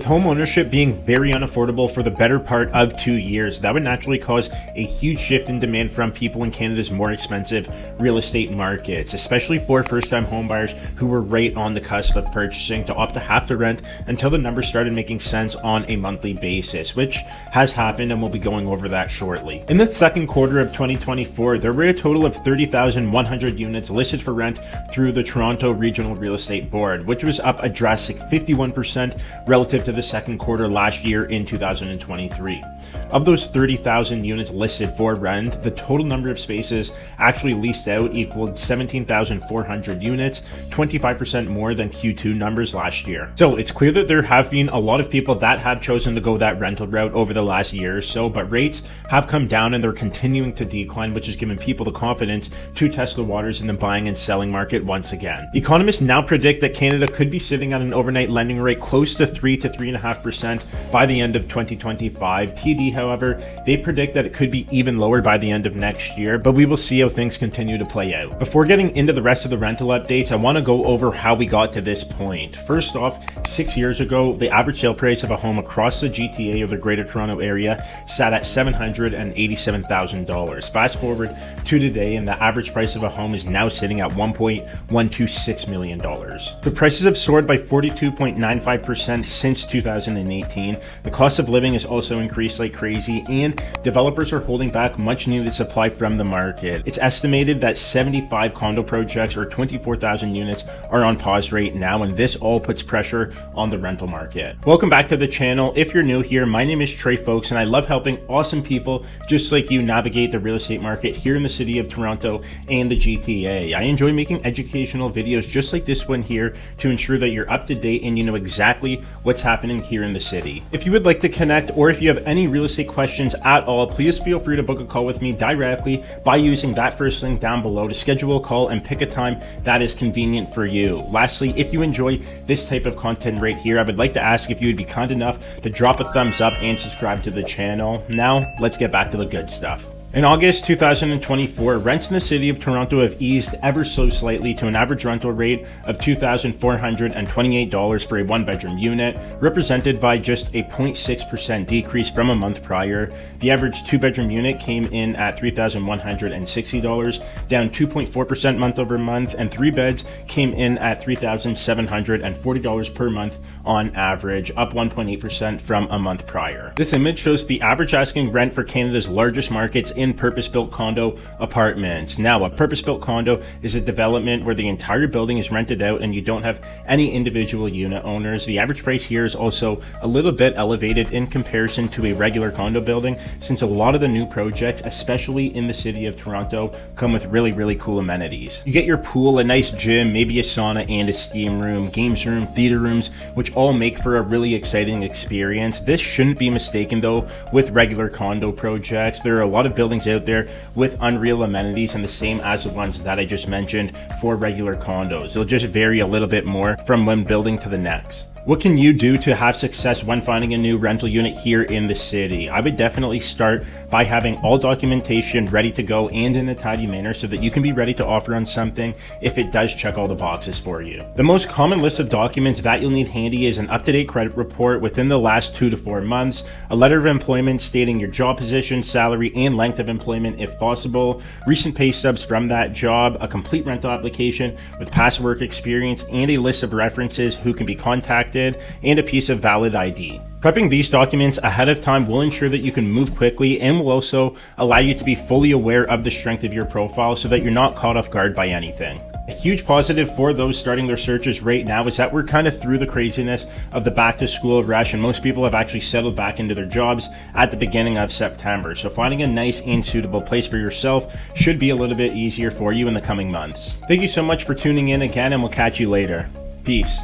With home ownership being very unaffordable for the better part of 2 years, that would naturally cause a huge shift in demand from people in Canada's more expensive real estate markets, especially for first-time homebuyers who were right on the cusp of purchasing to opt to have to rent until the numbers started making sense on a monthly basis, which has happened, and we'll be going over that shortly. In the second quarter of 2024, there were a total of 30,100 units listed for rent through the Toronto Regional Real Estate Board, which was up a drastic 51% relative to the second quarter last year in 2023. Of those 30,000 units listed for rent, the total number of spaces actually leased out equaled 17,400 units, 25% more than Q2 numbers last year. So it's clear that there have been a lot of people that have chosen to go that rental route over the last year or so, but rates have come down and they're continuing to decline, which has given people the confidence to test the waters in the buying and selling market once again. Economists now predict that Canada could be sitting at an overnight lending rate close to 3 to 3.5% by the end of 2025. TD, however, they predict that it could be even lower by the end of next year, but we will see how things continue to play out. Before getting into the rest of the rental updates, I want to go over how we got to this point. First off, 6 years ago, the average sale price of a home across the GTA or the Greater Toronto Area sat at $787,000. Fast forward to today, and the average price of a home is now sitting at $1.126 million. The prices have soared by 42.95% since 2018. The cost of living has also increased like crazy, and developers are holding back much needed supply from the market. It's estimated that 75 condo projects or 24,000 units are on pause right now, and this all puts pressure on the rental market. Welcome back to the channel. If you're new here, my name is Trey, folks, and I love helping awesome people just like you navigate the real estate market here in the city of Toronto and the GTA. I enjoy making educational videos just like this one here to ensure that you're up to date and you know exactly what's happening here in the city. If you would like to connect, or if you have any real estate questions at all, please feel free to book a call with me directly by using that first link down below to schedule a call and pick a time that is convenient for you. Lastly, if you enjoy this type of content right here, I would like to ask if you would be kind enough to drop a thumbs up and subscribe to the channel. Now, let's get back to the good stuff. In August 2024, rents in the city of Toronto have eased ever so slightly to an average rental rate of $2,428 for a one-bedroom unit, represented by just a 0.6% decrease from a month prior. The average two-bedroom unit came in at $3,160, down 2.4% month over month, and three beds came in at $3,740 per month on average, up 1.8% from a month prior. This image shows the average asking rent for Canada's largest markets in purpose-built condo apartments. Now, a purpose-built condo is a development where the entire building is rented out and you don't have any individual unit owners. The average price here is also a little bit elevated in comparison to a regular condo building, since a lot of the new projects, especially in the city of Toronto, come with really cool amenities. You get your pool, a nice gym, maybe a sauna and a steam room, games room, theater rooms, which all make for a really exciting experience. This shouldn't be mistaken though with regular condo projects. There are a lot of buildings out there with unreal amenities, and the same as the ones that I just mentioned for regular condos. They'll just vary a little bit more from one building to the next. What can you do to have success when finding a new rental unit here in the city? I would definitely start by having all documentation ready to go and in a tidy manner so that you can be ready to offer on something if it does check all the boxes for you. The most common list of documents that you'll need handy is an up-to-date credit report within the last 2 to 4 months, a letter of employment stating your job position, salary, and length of employment if possible, recent pay stubs from that job, a complete rental application with past work experience, and a list of references who can be contacted, and a piece of valid ID. Prepping these documents ahead of time will ensure that you can move quickly and will also allow you to be fully aware of the strength of your profile so that you're not caught off guard by anything. A huge positive for those starting their searches right now is that we're kind of through the craziness of the back to school rush, and most people have actually settled back into their jobs at the beginning of September. So finding a nice and suitable place for yourself should be a little bit easier for you in the coming months. Thank you so much for tuning in again, and we'll catch you later. Peace.